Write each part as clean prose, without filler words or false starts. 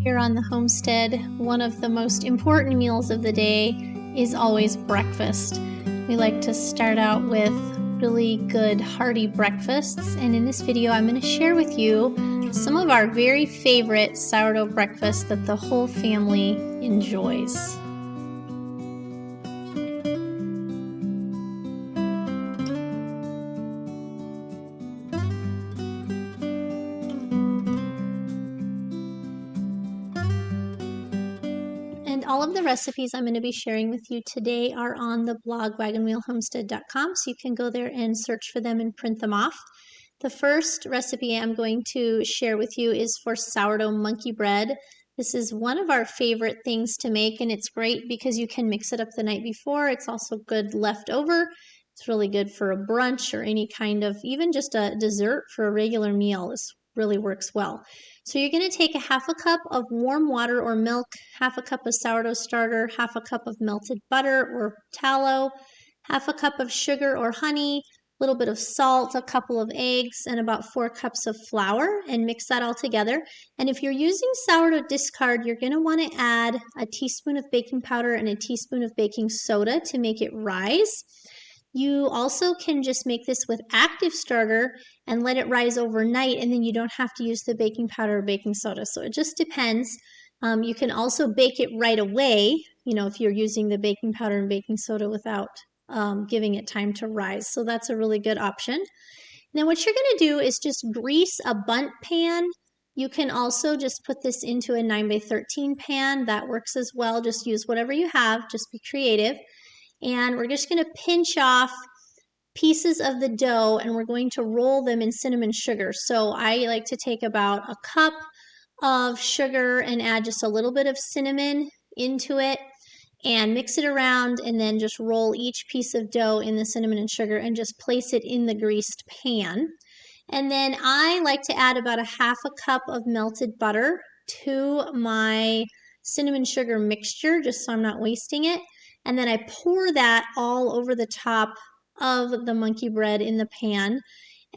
Here on the homestead, one of the most important meals of the day is always breakfast. We like to start out with really good hearty breakfasts, and in this video I'm going to share with you some of our very favorite sourdough breakfasts that the whole family enjoys. And all of the recipes I'm going to be sharing with you today are on the blog wagonwheelhomestead.com, so you can go there and search for them and print them off. The first recipe I'm going to share with you is for sourdough monkey bread. This is one of our favorite things to make, and it's great because you can mix it up the night before. It's also good leftover. It's really good for a brunch or any kind of, even just a dessert for a regular meal. This really works well. So you're going to take a half a cup of warm water or milk, half a cup of sourdough starter, half a cup of melted butter or tallow, half a cup of sugar or honey, a little bit of salt, a couple of eggs, and about 4 cups of flour, and mix that all together. And if you're using sourdough discard, you're going to want to add a teaspoon of baking powder and a teaspoon of baking soda to make it rise. You also can just make this with active starter and let it rise overnight, and then you don't have to use the baking powder or baking soda. So it just depends. You can also bake it right away, if you're using the baking powder and baking soda without giving it time to rise. So that's a really good option. Now what you're going to do is just grease a bundt pan. You can also just put this into a 9x13 pan. That works as well. Just use whatever you have. Just be creative. And we're just going to pinch off pieces of the dough, and we're going to roll them in cinnamon sugar. So I like to take about a cup of sugar and add just a little bit of cinnamon into it and mix it around, and then just roll each piece of dough in the cinnamon and sugar and just place it in the greased pan. And then I like to add about a half a cup of melted butter to my cinnamon sugar mixture, just so I'm not wasting it. And then I pour that all over the top of the monkey bread in the pan.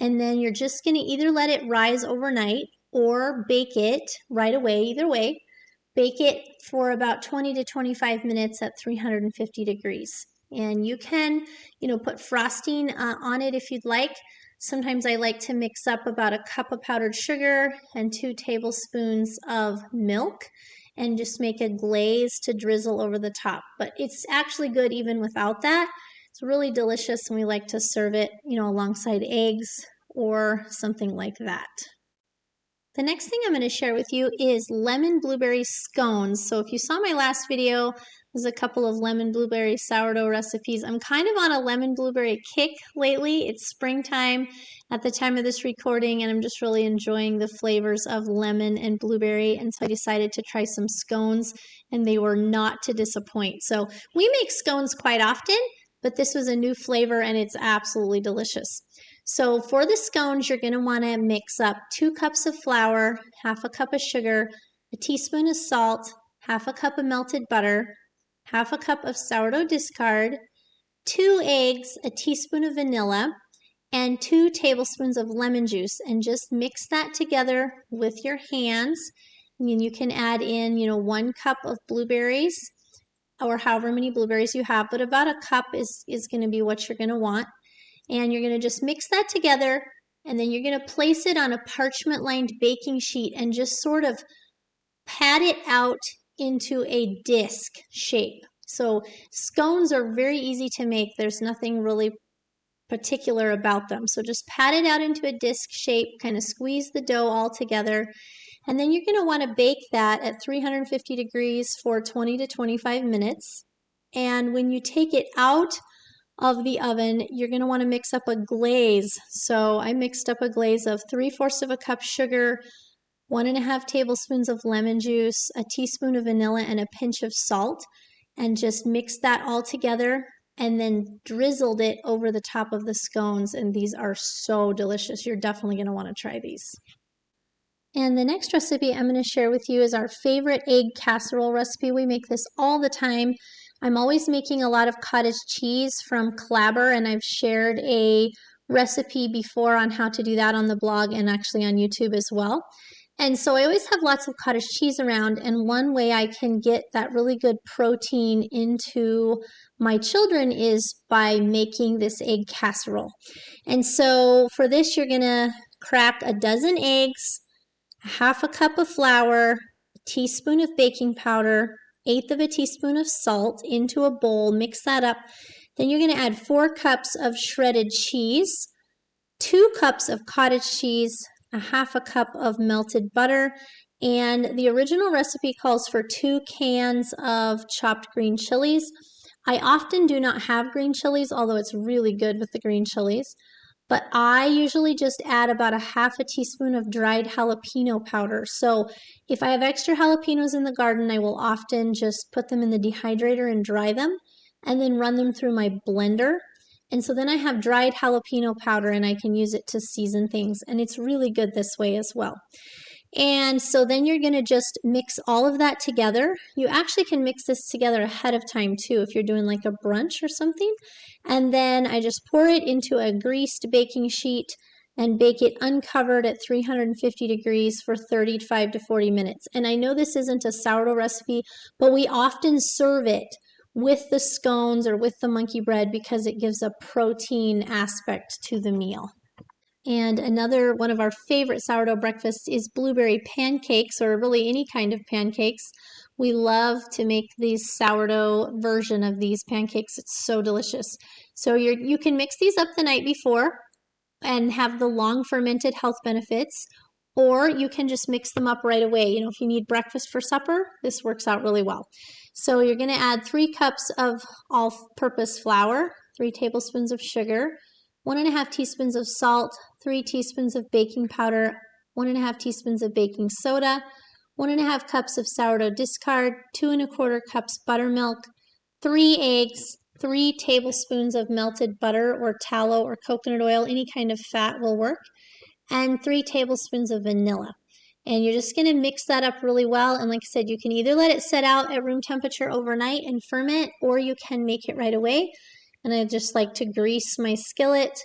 And then you're just going to either let it rise overnight or bake it right away. Either way, bake it for about 20 to 25 minutes at 350 degrees. And you can, put frosting on it if you'd like. Sometimes I like to mix up about a cup of powdered sugar and 2 tablespoons of milk and just make a glaze to drizzle over the top. But it's actually good even without that. It's really delicious, and we like to serve it, alongside eggs or something like that. The next thing I'm going to share with you is lemon blueberry scones. So if you saw my last video, there's a couple of lemon blueberry sourdough recipes. I'm kind of on a lemon blueberry kick lately. It's springtime at the time of this recording, and I'm just really enjoying the flavors of lemon and blueberry, and so I decided to try some scones, and they were not to disappoint. So we make scones quite often, but this was a new flavor, and it's absolutely delicious. So for the scones, you're going to want to mix up 2 cups of flour, half a cup of sugar, a teaspoon of salt, half a cup of melted butter, half a cup of sourdough discard, 2 eggs, a teaspoon of vanilla, and 2 tablespoons of lemon juice, and just mix that together with your hands. And you can add in, 1 cup of blueberries, or however many blueberries you have, but about a cup is going to be what you're going to want. And you're going to just mix that together, and then you're going to place it on a parchment-lined baking sheet and just sort of pat it out into a disc shape. So scones are very easy to make. There's nothing really particular about them. So just pat it out into a disc shape, kind of squeeze the dough all together, and then you're going to want to bake that at 350 degrees for 20 to 25 minutes. And when you take it out of the oven, you're going to want to mix up a glaze. So I mixed up a glaze of 3/4 of a cup sugar, 1.5 tablespoons of lemon juice, a teaspoon of vanilla, and a pinch of salt, and just mixed that all together and then drizzled it over the top of the scones, and these are so delicious. You're definitely going to want to try these. And the next recipe I'm going to share with you is our favorite egg casserole recipe. We make this all the time. I'm always making a lot of cottage cheese from clabber, and I've shared a recipe before on how to do that on the blog and actually on YouTube as well. And so I always have lots of cottage cheese around, and one way I can get that really good protein into my children is by making this egg casserole. And so for this, you're gonna crack a dozen eggs, half a cup of flour, a teaspoon of baking powder, eighth of a teaspoon of salt into a bowl, mix that up. Then you're gonna add 4 cups of shredded cheese, 2 cups of cottage cheese, a half a cup of melted butter, and the original recipe calls for 2 cans of chopped green chilies. I often do not have green chilies, although it's really good with the green chilies. But I usually just add about a half a teaspoon of dried jalapeno powder. So if I have extra jalapenos in the garden, I will often just put them in the dehydrator and dry them and then run them through my blender. And so then I have dried jalapeno powder and I can use it to season things. And it's really good this way as well. And so then you're going to just mix all of that together. You actually can mix this together ahead of time too if you're doing like a brunch or something. And then I just pour it into a greased baking sheet and bake it uncovered at 350 degrees for 35 to 40 minutes. And I know this isn't a sourdough recipe, but we often serve it with the scones or with the monkey bread because it gives a protein aspect to the meal. And another one of our favorite sourdough breakfasts is blueberry pancakes, or really any kind of pancakes. We love to make these sourdough version of these pancakes. It's so delicious. So you can mix these up the night before and have the long fermented health benefits, or you can just mix them up right away. You know, if you need breakfast for supper, this works out really well. So you're going to add 3 cups of all-purpose flour, 3 tablespoons of sugar, 1.5 teaspoons of salt, 3 teaspoons of baking powder, 1.5 teaspoons of baking soda, 1.5 cups of sourdough discard, 2.25 cups buttermilk, 3 eggs, 3 tablespoons of melted butter or tallow or coconut oil, any kind of fat will work, and 3 tablespoons of vanilla. And you're just going to mix that up really well. And like I said, you can either let it set out at room temperature overnight and ferment, or you can make it right away. And I just like to grease my skillet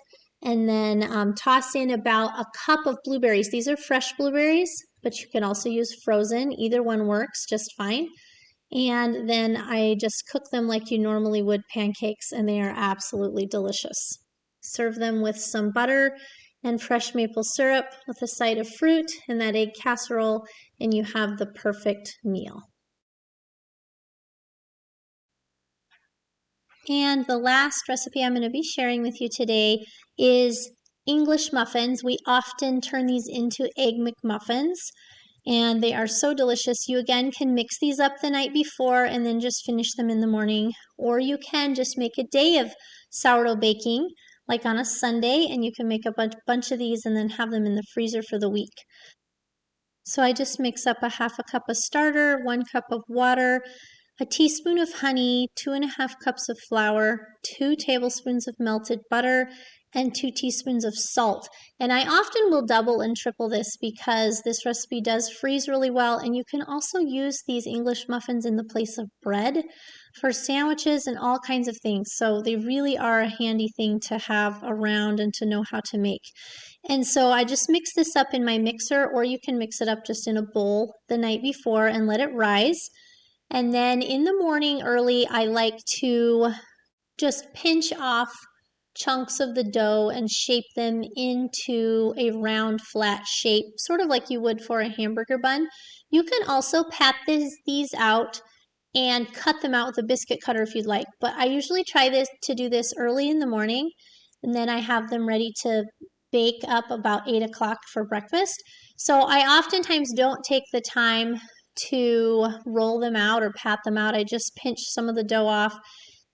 and then toss in about a cup of blueberries. These are fresh blueberries, but you can also use frozen. Either one works just fine. And then I just cook them like you normally would pancakes, and they are absolutely delicious. Serve them with some butter and fresh maple syrup with a side of fruit and that egg casserole, and you have the perfect meal. And the last recipe I'm going to be sharing with you today is English muffins. We often turn these into egg McMuffins, and they are so delicious. You again can mix these up the night before and then just finish them in the morning, or you can just make a day of sourdough baking, like on a Sunday, and you can make a bunch of these and then have them in the freezer for the week. So I just mix up a half a cup of starter, 1 cup of water, a teaspoon of honey, 2.5 cups of flour, 2 tablespoons of melted butter, and 2 teaspoons of salt. And I often will double and triple this because this recipe does freeze really well, and you can also use these English muffins in the place of bread for sandwiches and all kinds of things. So they really are a handy thing to have around and to know how to make. And so I just mix this up in my mixer, or you can mix it up just in a bowl the night before and let it rise. And then in the morning early, I like to just pinch off chunks of the dough and shape them into a round flat shape, sort of like you would for a hamburger bun. You can also pat these out and cut them out with a biscuit cutter if you'd like, but I usually try to do this early in the morning, and then I have them ready to bake up about 8 o'clock for breakfast. So I oftentimes don't take the time to roll them out or pat them out. I just pinch some of the dough off,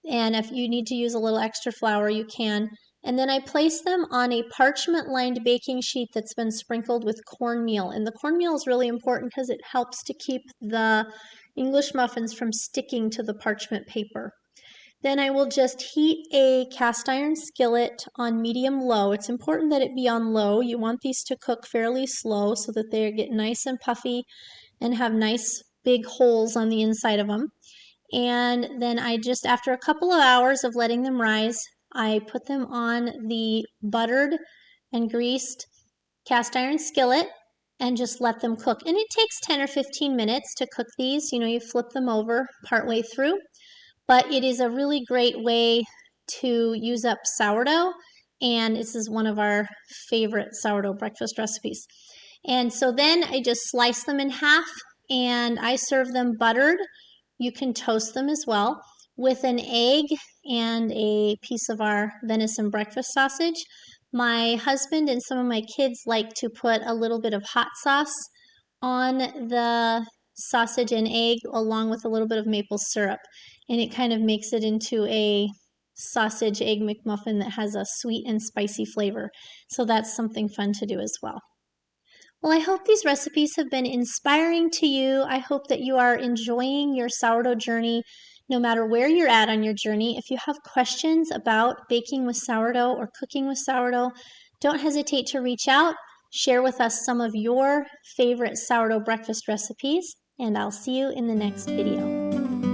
and if you need to use a little extra flour, you can. And then I place them on a parchment-lined baking sheet that's been sprinkled with cornmeal. And the cornmeal is really important because it helps to keep the English muffins from sticking to the parchment paper. Then I will just heat a cast iron skillet on medium-low. It's important that it be on low. You want these to cook fairly slow so that they get nice and puffy and have nice big holes on the inside of them. And then I just, after a couple of hours of letting them rise, I put them on the buttered and greased cast iron skillet. and just let them cook. And it takes 10 or 15 minutes to cook these. You know, you flip them over partway through, but it is a really great way to use up sourdough, and this is one of our favorite sourdough breakfast recipes. And so then I just slice them in half, and I serve them buttered. You can toast them as well with an egg and a piece of our venison breakfast sausage. My husband and some of my kids like to put a little bit of hot sauce on the sausage and egg along with a little bit of maple syrup, and it kind of makes it into a sausage egg McMuffin that has a sweet and spicy flavor. So that's something fun to do as well. Well, I hope these recipes have been inspiring to you. I hope that you are enjoying your sourdough journey no matter where you're at on your journey. If you have questions about baking with sourdough or cooking with sourdough, don't hesitate to reach out. Share with us some of your favorite sourdough breakfast recipes, and I'll see you in the next video.